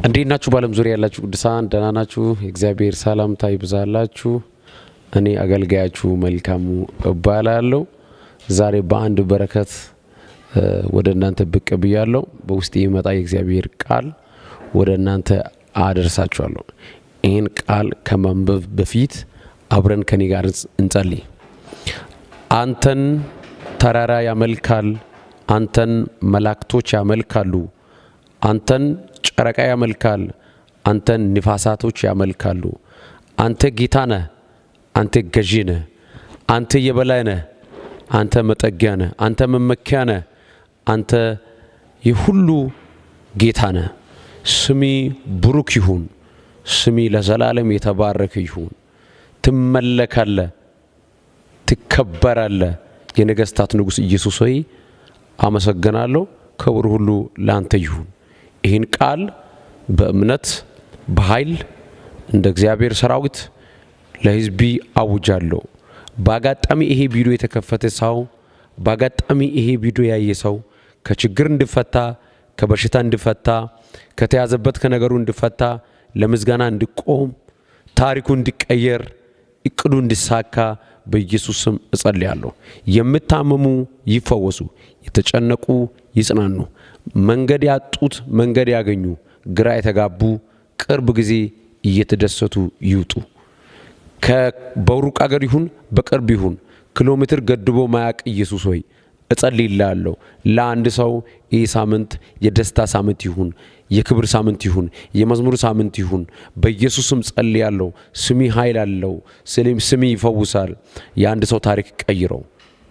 እንዴት ናችሁ? በዓለም ዙሪያ ያላችሁ ቅዱሳን ደህና ናችሁ? የእግዚአብሔር ሰላምታ ይብዛላችሁ። እኔ አገልጋያችሁ መልካሙ እባላለሁ። ዛሬ በአንድ በረከት ወደ እናንተ ብቅ ብያለሁ። በውስጤ የመጣ የእግዚአብሔር ቃል ወደ እናንተ አደርሳችኋለሁ። ይህን ቃል ከማንበብ በፊት አብረን ከኔ ጋር እንጸልይ። አንተን ተራራ ያመልካል፣ አንተን መላእክቶች ያመልካሉ፣ አንተን ጨረቃ ያመልካል፣ አንተን ንፋሳቶች ያመልካሉ። አንተ ጌታ ነህ፣ አንተ ገዢ ነህ፣ አንተ የበላይ ነህ፣ አንተ መጠጊያ ነህ፣ አንተ መመኪያ ነህ፣ አንተ የሁሉ ጌታ ነህ። ስሚ ብሩክ ይሁን፣ ስሚ ለዘላለም የተባረከ ይሁን። ትመለካለህ፣ ትከበራለህ። የነገስታት ንጉሥ ኢየሱስ ሆይ አመሰግናለሁ። ክብር ሁሉ ላንተ ይሁን። ይህን ቃል በእምነት በኃይል እንደ እግዚአብሔር ሰራዊት ለሕዝቢ አውጃለሁ። በአጋጣሚ ይሄ ቪዲዮ የተከፈተ ሰው፣ በአጋጣሚ ይሄ ቪዲዮ ያየ ሰው ከችግር እንዲፈታ፣ ከበሽታ እንዲፈታ፣ ከተያዘበት ከነገሩ እንዲፈታ፣ ለምስጋና እንዲቆም፣ ታሪኩ እንዲቀየር፣ እቅዱ እንዲሳካ በኢየሱስ ስም እጸልያለሁ። የምታመሙ ይፈወሱ፣ የተጨነቁ ይጽናኑ፣ መንገድ ያጡት መንገድ ያገኙ፣ ግራ የተጋቡ ቅርብ ጊዜ እየተደሰቱ ይውጡ። በሩቅ አገር ይሁን በቅርብ ይሁን ኪሎ ሜትር ገድቦ ማያቅ ኢየሱስ ሆይ እጸልይልሃለሁ። ለአንድ ሰው ይህ ሳምንት የደስታ ሳምንት ይሁን፣ የክብር ሳምንት ይሁን፣ የመዝሙር ሳምንት ይሁን። በኢየሱስም ጸልያለሁ። ስሚ ኃይል አለው፣ ስሚ ይፈውሳል። የአንድ ሰው ታሪክ ቀይረው፣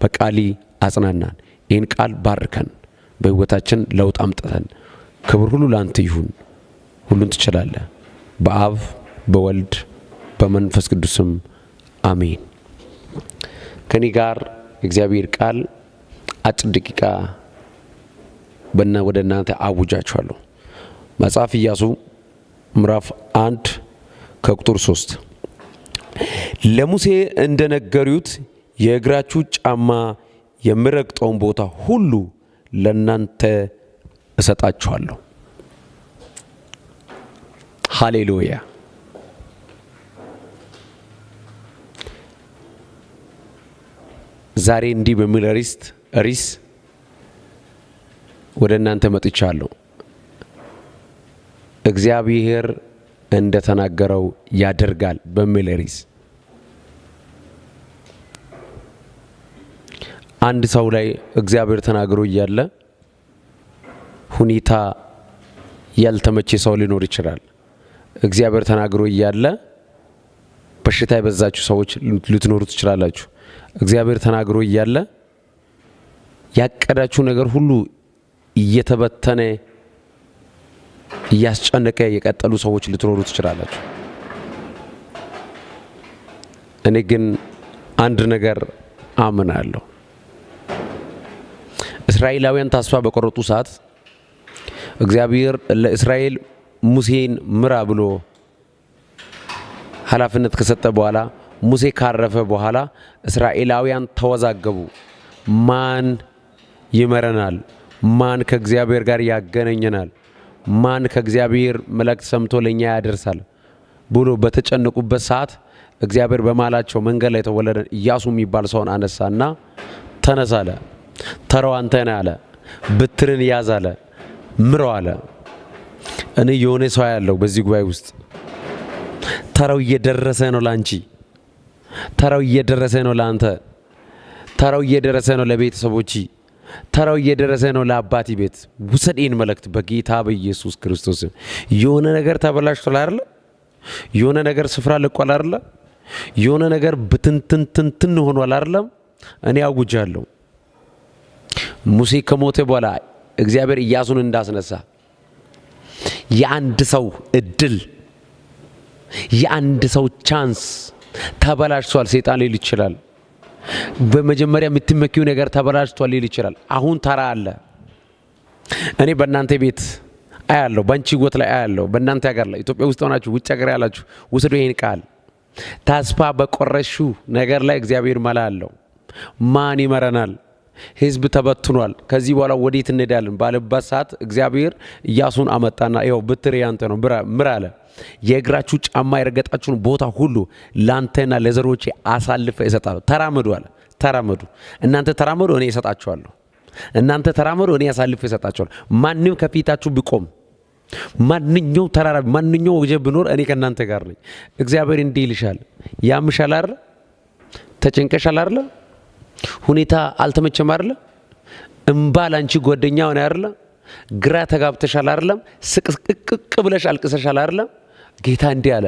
በቃሊ አጽናናን። ይህን ቃል ባርከን፣ በሕይወታችን ለውጥ አምጥተን። ክብር ሁሉ ላንተ ይሁን። ሁሉን ትችላለህ። በአብ በወልድ በመንፈስ ቅዱስም አሜን። ከኔ ጋር እግዚአብሔር ቃል አጭር ደቂቃ ወደ እናንተ አውጃችኋለሁ። መጽሐፍ ኢያሱ ምዕራፍ 1 ከቁጥር 3 ለሙሴ እንደነገሩት የእግራችሁ ጫማ የሚረግጠውን ቦታ ሁሉ ለናንተ እሰጣችኋለሁ። ሃሌሉያ። ዛሬ እንዲህ በሚል ርዕስ ወደ እናንተ መጥቻለሁ። እግዚአብሔር እንደተናገረው ያደርጋል በሚል ርዕስ አንድ ሰው ላይ እግዚአብሔር ተናግሮ እያለ ሁኔታ ያልተመቼ ሰው ሊኖር ይችላል። እግዚአብሔር ተናግሮ እያለ በሽታ የበዛችሁ ሰዎች ልትኖሩ ትችላላችሁ። እግዚአብሔር ተናግሮ እያለ ያቀዳችሁ ነገር ሁሉ እየተበተነ እያስጨነቀ የቀጠሉ ሰዎች ልትኖሩ ትችላላችሁ። እኔ ግን አንድ ነገር አምናለሁ። እስራኤላውያን ተስፋ በቆረጡ ሰዓት እግዚአብሔር ለእስራኤል ሙሴን ምራ ብሎ ኃላፊነት ከሰጠ በኋላ ሙሴ ካረፈ በኋላ እስራኤላውያን ተወዛገቡ። ማን ይመረናል? ማን ከእግዚአብሔር ጋር ያገናኘናል? ማን ከእግዚአብሔር መልእክት ሰምቶ ለኛ ያደርሳል ብሎ በተጨነቁበት ሰዓት እግዚአብሔር በማላቸው መንገድ ላይ የተወለደ ኢያሱ የሚባል ሰውን አነሳና ተነሳ አለ። ተራው አንተ ነህ አለ። ብትርን ያዝ አለ። ምረው አለ። እኔ የሆነ ሰው ያለው በዚህ ጉባኤ ውስጥ ተራው እየደረሰ ነው ላንቺ፣ ተራው እየደረሰ ነው ላንተ፣ ተራው እየደረሰ ነው ለቤተሰቦች፣ ተራው እየደረሰ ነው ለአባቲ ቤት። ውሰድ ይህን መልእክት በጌታ በኢየሱስ ክርስቶስ። የሆነ ነገር ተበላሽቷል አይደለ? የሆነ ነገር ስፍራ ለቋል አይደለ? የሆነ ነገር ብትንትን ሆኗል አይደለም? እኔ አውጃለሁ። ሙሴ ከሞተ በኋላ እግዚአብሔር ኢያሱን እንዳስነሳ የአንድ ሰው እድል፣ የአንድ ሰው ቻንስ ተበላሽቷል ሰይጣን ሊል ይችላል። በመጀመሪያ የምትመኪው ነገር ተበላሽቷል ሊል ይችላል። አሁን ተራ አለ። እኔ በእናንተ ቤት አያለሁ፣ በአንቺ ሕይወት ላይ አያለሁ፣ በእናንተ ሀገር ላይ ኢትዮጵያ ውስጥ ሆናችሁ ውጭ ሀገር ያላችሁ ውሰዱ ይሄን ቃል። ተስፋ በቆረሹ ነገር ላይ እግዚአብሔር መላ አለው። ማን ይመረናል? ህዝብ ተበትኗል፣ ከዚህ በኋላ ወዴት እንሄዳለን ባለበት ሰዓት እግዚአብሔር ኢያሱን አመጣና ይኸው በትር ያንተ ነው ምራ አለ። የእግራችሁ ጫማ የረገጣችሁን ቦታ ሁሉ ላንተና ለዘሮቼ አሳልፈ እሰጣለሁ። ተራመዱ አለ። ተራመዱ፣ እናንተ ተራመዱ፣ እኔ እሰጣችኋለሁ። እናንተ ተራመዱ፣ እኔ አሳልፈ እሰጣችኋለሁ። ማንም ከፊታችሁ ቢቆም፣ ማንኛው ተራራ፣ ማንኛው ወጀብ ቢኖር እኔ ከእናንተ ጋር ነኝ። እግዚአብሔር እንዲህ ይልሻል። ያምሻል አይደል? ተጨንቀሻል አይደል? ሁኔታ አልተመቸም አይደል? እምባ ላንቺ ጓደኛ ሆነ አይደል? ግራ ተጋብተሻል አይደል? ስቅስቅቅ ብለሽ አልቅሰሻል አይደል? ጌታ እንዲህ አለ፣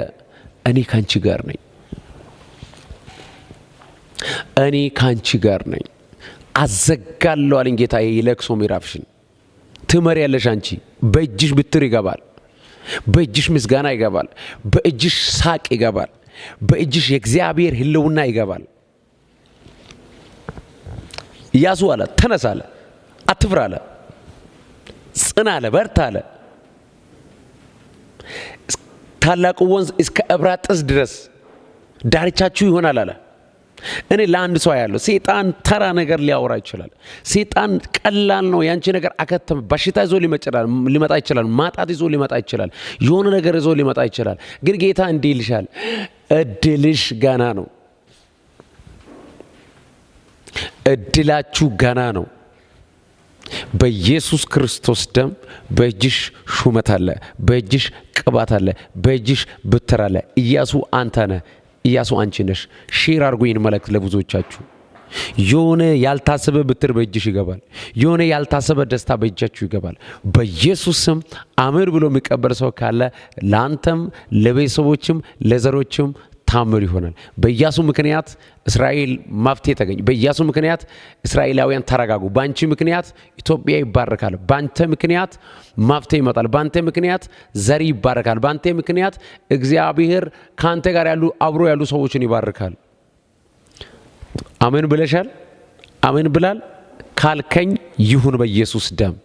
እኔ ካንቺ ጋር ነኝ። እኔ ካንቺ ጋር ነኝ። አዘጋለሁ አለኝ ጌታ። የለቅሶ ምዕራፍሽን ትመሪያለሽ አንቺ። በእጅሽ ብትር ይገባል፣ በእጅሽ ምስጋና ይገባል፣ በእጅሽ ሳቅ ይገባል፣ በእጅሽ የእግዚአብሔር ሕልውና ይገባል። ኢያሱ አለ፣ ተነስ አለ፣ አትፍራ አለ፣ ጽና አለ፣ በርታ አለ። ታላቁ ወንዝ እስከ ኤፍራጥስ ድረስ ዳርቻችሁ ይሆናል አለ። እኔ ለአንድ ሰው ያለው ሰይጣን ተራ ነገር ሊያወራ ይችላል። ሰይጣን ቀላል ነው፣ ያንቺ ነገር አከተም። በሽታ ይዞ ሊመጣ ይችላል፣ ማጣት ይዞ ሊመጣ ይችላል፣ የሆነ ነገር ይዞ ሊመጣ ይችላል። ግን ጌታ እንዲህ ይልሻል፣ እድልሽ ገና ነው። እድላችሁ ገና ነው። በኢየሱስ ክርስቶስ ደም በእጅሽ ሹመት አለ፣ በእጅሽ ቅባት አለ፣ በእጅሽ ብትር አለ። ኢያሱ አንተ ነህ፣ ኢያሱ አንቺ ነሽ። ሼር አድርጉ ይህን መልእክት ለብዙዎቻችሁ። የሆነ ያልታሰበ ብትር በእጅሽ ይገባል። የሆነ ያልታሰበ ደስታ በእጃችሁ ይገባል። በኢየሱስ ስም አሜን ብሎ የሚቀበል ሰው ካለ ለአንተም ለቤተሰቦችም ለዘሮችም ታምር ይሆናል። በኢያሱ ምክንያት እስራኤል መፍትሄ ተገኘ። በኢያሱ ምክንያት እስራኤላውያን ተረጋጉ። ባንቺ ምክንያት ኢትዮጵያ ይባረካል። ባንተ ምክንያት መፍትሄ ይመጣል። ባንተ ምክንያት ዘሪ ይባረካል። ባንተ ምክንያት እግዚአብሔር ካንተ ጋር ያሉ አብሮ ያሉ ሰዎችን ይባርካል። አሜን ብለሻል? አሜን ብላል? ካልከኝ ይሁን በኢየሱስ ደም፣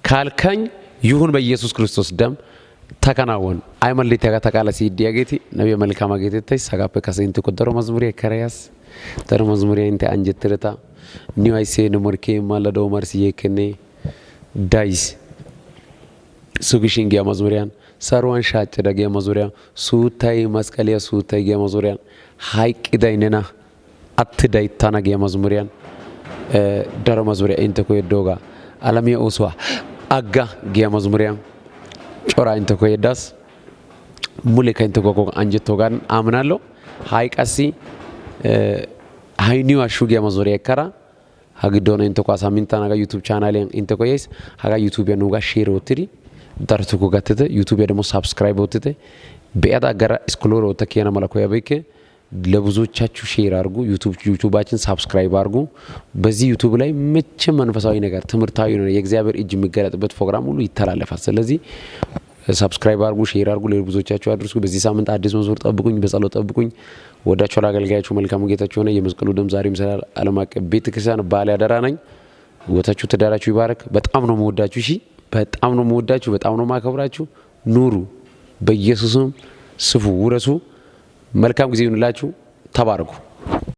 ካልከኝ ይሁን በኢየሱስ ክርስቶስ ደም ተከናወን። አይመልት ተቃለ ሲዲያ ጌቲ ነብይ መልካም ጌቲ ታይ ሰጋፈ ከሰንት ቆደሮ መዝሙሪያ ከሪያስ ተረ መዝሙሪያ እንተ አንጀትረታ ኒው አይሴ ነሞርኬ ማለዶ ማርሲዬ ከኔ ዳይስ ሱግሽንጊያ መዝሙሪያን ሰሩዋን ሻጭ ደገ መዝሙሪያ ሱታይ መስቀሊያ ሱታይ ጌ መዝሙሪያን ሃይቅ ዳይነና አትዳይ ታናገ መዝሙሪያን ደረ መዝሙሪያ እንተ ኮየዶጋ አለሚያ ኦስዋ አጋ ጌ መዝሙሪያን ጮራ እንተ ኮየዳስ ሙሌ ከንተ ኮኮ አንጀቶ ጋር አምናለሁ። ሃይቀሲ ሃይኒው አሹጊያ መዞሪያ ከራ ሀግዶና እንተ ቋሳ ሚንታ ናጋ ዩቲዩብ ቻናል እንተ ኮየስ ሀጋ ዩቲዩብ ያኑጋ ሼር ወትሪ ዳርቱ ኮጋተተ ዩቲዩብ ደግሞ ሰብስክራይብ ወትተ በያዳ ጋራ ስክሎር ወተከና መላኮ ያበከ ለብዙዎቻችሁ ሼር አድርጉ። ዩቲዩባችን ሰብስክራይብ አድርጉ። በዚህ ዩቲዩብ ላይ መቼም መንፈሳዊ ነገር ትምህርታዊ ነው የእግዚአብሔር እጅ የሚገለጥበት ፕሮግራም ሁሉ ይተላለፋል። ስለዚህ ሰብስክራይብ አድርጉ፣ ሼር አድርጉ፣ ለብዙዎቻችሁ አድርሱ። በዚህ ሳምንት አዲስ መዝሙር ጠብቁኝ፣ በጸሎት ጠብቁኝ። ወዳችሁ አገልጋያችሁ መልካሙ ጌታችሁ ሆነ። የመስቀሉ ደም ዛሬም ይሰራል። ዓለም አቀፍ ቤተክርስቲያን ባለ አደራ ነኝ። ወታችሁ ተዳራችሁ ይባረክ። በጣም ነው የምወዳችሁ። እሺ፣ በጣም ነው የምወዳችሁ፣ በጣም ነው የማከብራችሁ። ኑሩ፣ በኢየሱስም ስፉ፣ ውረሱ። መልካም ጊዜ ይሁንላችሁ። ተባረኩ።